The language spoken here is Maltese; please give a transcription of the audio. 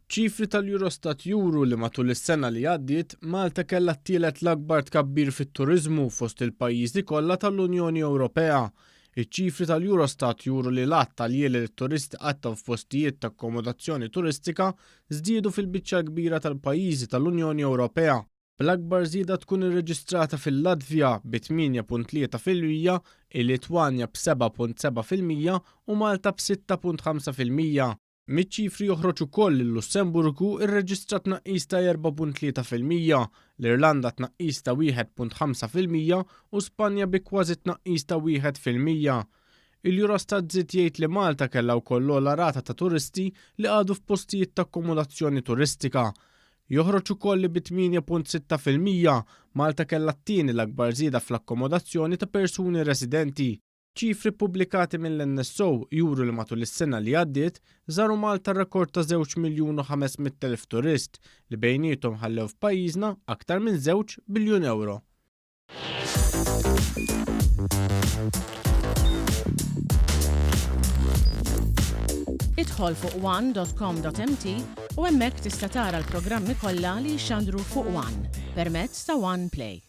ċifri tal-Eurostat juru li matul is-sena li għaddiet Malta kellha t-tielet l-akbar tkabbir fit-turiżmu fost il-pajjiżi kollha tal-Unjoni Ewropea. Iċ-ċifri tal-Eurostat juru li l-att tal-jieli li t-turisti qattaw f'postijiet ta' akkomodazzjoni turistika żdiedu fil-biċċa kbira tal-pajjiżi tal-Unjoni Ewropea. Bl-akbar żieda tkun irreġistrata fil-Latvja b'8.3%, il-Litwanja b'7.7% u Malta b'6.5%. Miċ-ċifri joħroġ ukoll il-Lussemburgu irreġistrat tnaqqis ta' 4.3%, l-Irlanda tnaqqis ta' 1.5% u Spanja bi kważi tnaqqis ta' 1%. Il-Eurostat żied jgħid li Malta kellha wkoll l-ogħla rata ta' turisti li għadu f'postijiet ta' akkomodazzjoni turistika. Joħroġ ukoll li bi 8.6% Malta kellha t-tieni l-akbar żieda fl-akkomodazzjoni ta' persuni residenti. ċifri pubblikati mill-NSO juru li matul is-sena li għaddiet żaru Malta rekord ta' 2,500,000 turist li bejniethom ħallew f'pajjiżna aktar minn 2 biljun euro. Idħol fuq one.com.mt u hemmhekk tista' tara l-programmi kollha li jxandru fuq One permezz ta' One Play.